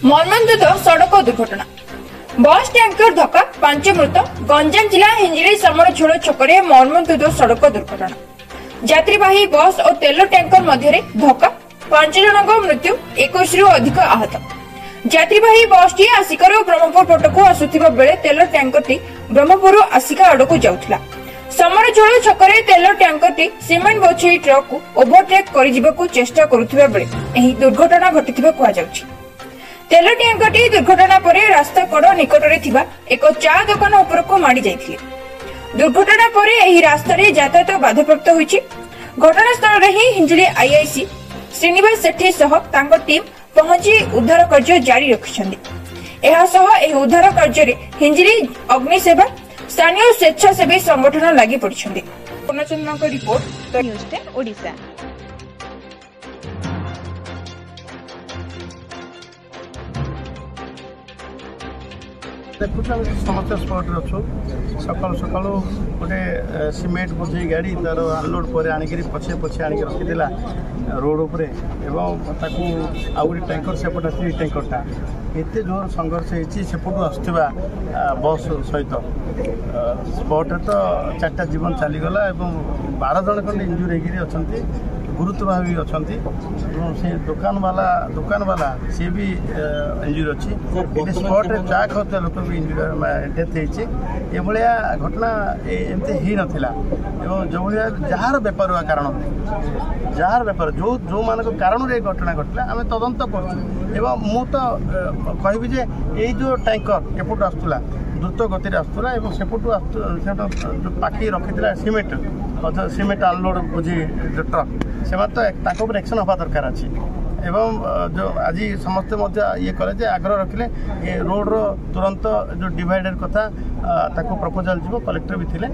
मर्मन्तुद सड़क दुर्घटना बस टैंकर धक्का 5 मृत गंजाम जिला हिंजिली समरझोल छकरे मर्मन्तुद सड़क दुर्घटना यात्रीवाही बस और तेल टैंकर मध्य धक्का 5 जनक मृत्यु 21 रु अधिक आहत। यात्रीवाही बसटी आसिकर ब्रह्मपुर पटक आसुथिबा बेले तेल टैंकरटी ब्रह्मपुर आसिका आड़क जाउथिला। समरझोल छकरे तेल टैंकरटी सीमेंट बोझई ट्रक को ओभरटेक करिजिबाकू चेष्टा करुथिबा बेले एही दुर्घटना घटिथिबा कुआ जाउछि। तेल टैंकरटी दुर्घटना परे रास्ता कड़ निकटरे थिबा एक चा दुकान उपरकू माडी जाइथिले। दुर्घटना परे एही रास्ता रे यातायात बाधाप्राप्त होइछि। घटनास्थल रे ही हिंजिली आईआईसी श्रीनिवास सेठी सह तांको टीम पहुंची उद्धार कार्य जारी रखिछन्ति। एहा सह एही उद्धार कार्य रे हिंजिली अग्निसेवा स्थानीय स्वेच्छासेवी संगठन लागि पड़िछन्ति। पूर्णचंद्र को रिपोर्ट न्यूज 10 ओडिशा। समस्त स्पॉट अच्छु सकाल सकाल गोटे सीमेंट बोझे गाड़ी तार अनलोड पर आणिक पछे पछे आणिक रखीदेला रोड उपरे एवं ताकू आउ गोटे टैंकर सेपट आसी टैंकरटा एत जोर संघर्ष होती सेपटू आसुवा बस सहित स्पॉट तो 4टा जीवन चलीगला और 12 जन खंड इंजुरी होती गुरुत्व भाव भी अच्छा से दुकान वाला सी भी इंजुरी अच्छी स्पॉट चा खाते लोक भी इंजुरी डेथ होती घटना एमती ही नाला जो भाया जार बेपार कारण जार बेपार जो जो मान कारण घटना घटला आम तदंत कर मु तो कहबी जे यही जो टैंकर एपट आसूला द्रुत गति आसूला सेपटू जो पाखी रखी सीमेंट अनलोड बुझी जो ट्रक से तो एक्शन हवा दरकार अच्छी एवं जो आज समस्ते ये कले आग्रह रखिले ये रोड रो तुरंत जो डिवाइडर कथा ताको प्रपोजल जीव कलेक्टर भी थिले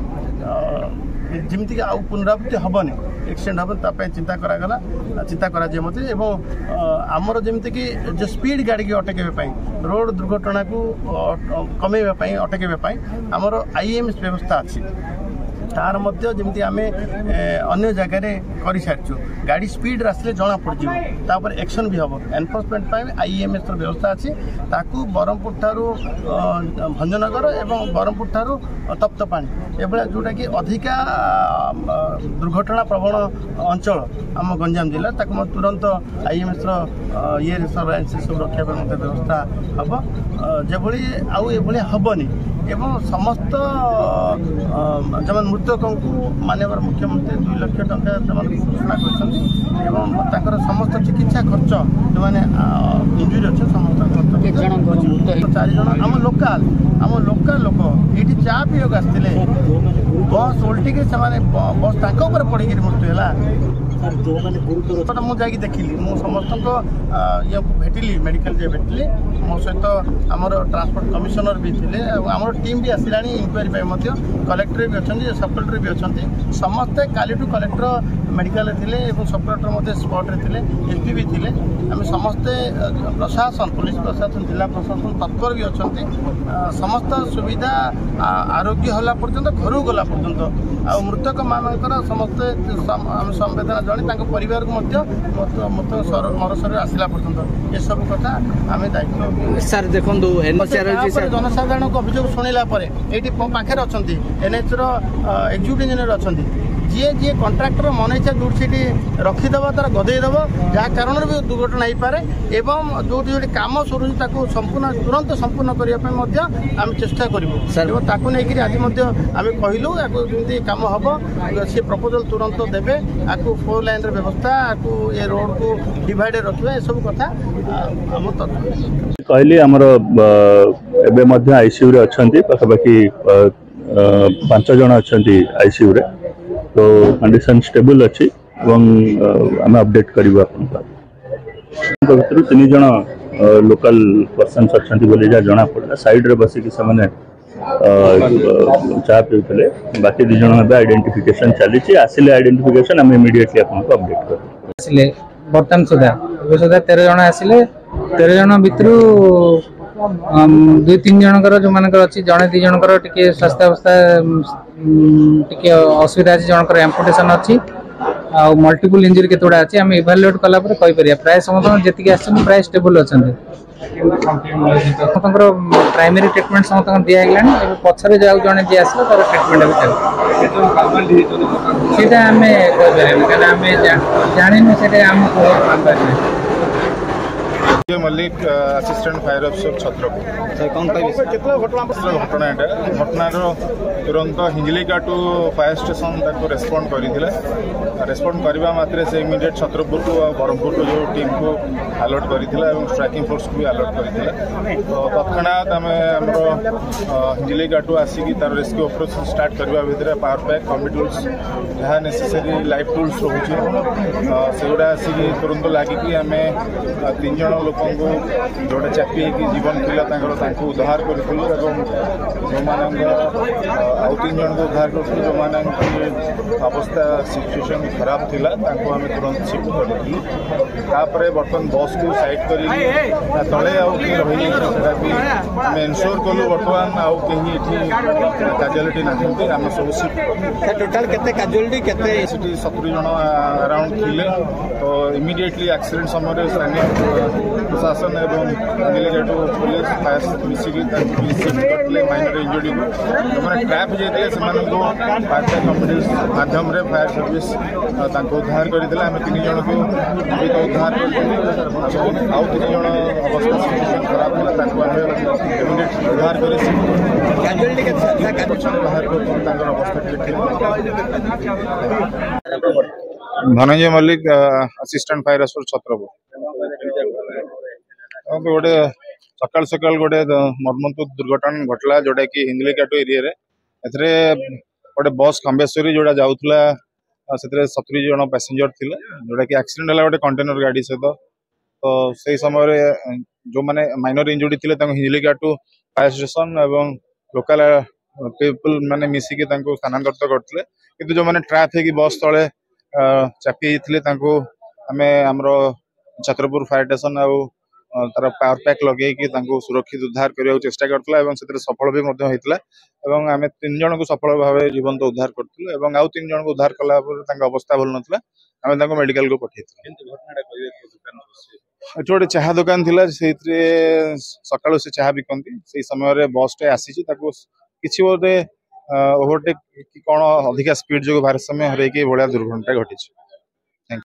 जमीक आउ पुनरावृत्ति हेनी एक्सीडेंट हम चिंता करागला चिंता करा आमर जमीक जो स्पीड गाड़ी की अटकवाई रोड दुर्घटना को कमेवाई अटकवाई आमर आईएमएस व्यवस्था अच्छी तार मध्य जमी आम अन्य जगह कर सारी गाड़ी स्पीड आसले जना पड़ एक्शन भी हम एनफोर्समेंट आईएमएस व्यवस्था अच्छी ताकू ब्रह्मपुर ठारू भंजनगर एवं ब्रह्मपुर ठारू तप्तपाणी एभा जोटा कि अधिका दुर्घटना प्रवण अंचल आम गंजाम जिला ताकू तुरंत आईएमएस ये सर्वेलेंस सब रखा व्यवस्था हम जो आउ ये हेनी एवं समस्त जो मृतक को माननीय मुख्यमंत्री 2 लाख टंका घोषणा कर समस्त चिकित्सा खर्च जो मैंने इंजुरी अच्छे समस्त खर्च 4 जन आम लोकाल लोक ये चा पीक आसते बस उल्टिक बस पड़ी मृत्यु है तो मुझे देखिली मु समस्त ये भेटिली मेडिकल जे भेटिली मो सहित आमर ट्रांसपोर्ट कमिशनर भी थे आमर टीम भी आसला इंक्वारी कलेक्टर भी अच्छा सब कलेक्टर भी अच्छा समस्ते काली कलेक्टर मेडिकल थे सब कलेक्टर स्पॉट थे एसपी भी थे आम समस्ते प्रशासन पुलिस प्रशासन जिला प्रशासन तत्पर भी अच्छा समस्त सुविधा आरोग्य होला पर्यंत घर गला पर्यंत आ मृतक मानकर समस्ते आम संवेदना जन परिवार को मरसर आसला पर्यंत ये सब कथा आम दायित्व सर देखो जनसाधारण को अभियोग शुणिला ये पाखे अच्छा एनएच एक्जिक्यूटिव इंजीनियर अच्छा जी जी कंट्राक्टर मन इच्छा जो रखीद तार गदेदेव जहाँ कारण भी दुर्घटना हो पाए एवं जो कम सर संपूर्ण तुरंत संपूर्ण करने आम चेष्टा करूँ ताकू नहीं आज आम कहलु जमी कम हम सी प्रपोजल तुरंत देवे आपको 4 लाइन व्यवस्था आपको ये रोड को डिवाइडर रखा ये सब कथा आम कहली आमर एवं आईसीयू रे अच्छी पाखापाखि 5 जन अच्छा आईसीयू रे तो कंडीशन स्टेबल अच्छी आम अपडेट करूँ भर 3 जन लोकल पर्सन्स अच्छा जहाँ जना पड़ा साइड रे बसिक से चा पीते बाकी 2 जन आइडेंटिफिकेशन चली आसिले आइडेंटिफिकेशन आम इमिडिएटली आपको अपडेट कर बर्तमान सुधा 13 जन आसिले 13 जन भितर 2-3 जनकर जो मान अच्छी जड़े 2 जनकर टी स्वास्थ्य अवस्था टी असुविधा अच्छी जनकर एम्पुटेशन अच्छी आ मल्टीपल इंजरी केतोड़ा अछि हम इवैल्यूएट कला पर कहि परिया प्राय समस्त जेतिक आछन प्राय स्टेबल अछन समस्त प्राइमरी ट्रीटमेंट समस्त दिया गेलानी ए पछरे जाउ जने जे आसला तार ट्रीटमेंट भी चल सेटा हमें कहि परिया कारण हमें जानिनु सेटा हम को Mallick assistant fire officer Chhatrapur घटना तुरंत हिंजलिकाटू फायर स्टेशन रेस्पॉन्ड रेस्पॉन्ड करने मात्रे से इमिडिएट छत्रपुर को ब्रह्मपुर को जो टीम को अलर्ट करथिला एवं स्ट्राइकिंग फोर्स को भी अलर्ट करथिला तो तत्क्षणात आम हिंजलिकाटू आसिकी तार रेस्क्यू ऑपरेशन स्टार्ट करने भितर पावर पैक कॉम्बी टूल्स जहाँ नेसेसरी लाइफ टूल्स रोचे सेगुड़ा आसिकी तुरंत लगिकी आम 3 जन लोक जोड़े चापी जीवन थी उद्धार करूँ जो मैंने आउ 3 जन को उद्धार करूँ जो मैंने अवस्था सिचुएशन खराब थी आम तुरंत शिफ्ट करूँ बर्तमान बस को साइड कर तले रही भी आम एनश्योर कलु बर्तमान आउ कहीं कैजुआलिटी ना आम सब शिफ्ट टोटाल केते कैजुआलिटी केते 70 जन अराउंड थिले तो इमिडिएटली एक्सीडेंट समय प्रशासन एवं हिंजलिकाटू पुलिस फायर मिसिकी माइनर इंजुरी को जो ट्रैप जाते फायर फायर कंपनी माध्यम फायर सर्विस उद्धार करते आम 3 जन को उद्धार आउ 3 जन अवस्था सिचुएशन खराब था इमिडिएट उद्धार कर बाहर अवस्था Dhananjay Mallick assistant fire officer Chhatrapur गोटे सकाल सकाल गोटे मर्मन्तुद दुर्घटना घटला जोटा कि हिंजलिकाटू एरिया गोटे बस खंबेश्वरी जोड़ा जाऊला से 70 जन पैसेंजर थिले जोटा कि एक्सीडेंट है गोटे कंटेनर गाड़ी सहित तो से समय जो मैंने माइनर इंजुरी थिले हिंजलिकाटू फायर स्टेशन एवं लोकल पीपुल माने मिसिकी स्थानांतरित करते किंतु जो मैंने ट्रैप है कि बस तले चापी आम आमर छत्रपुर फायर स्टेशन तार पावर पैक लगे सुरक्षित उद्धार करने चेष्टा करता सफल भी आम 3 जन को सफल भाव जीवंत उद्धार करूँ आउ 3 जन को उद्धार कला अवस्था भल नाला आम मेडिकल को पठे गोटे चाह दुकान थी सका से चाह बिकती से समय बस टे आसी किसी बोधे ओवरटेक कौन अधिका स्पीड जो भारसाम्य हरई भाया दुर्घटना घटी।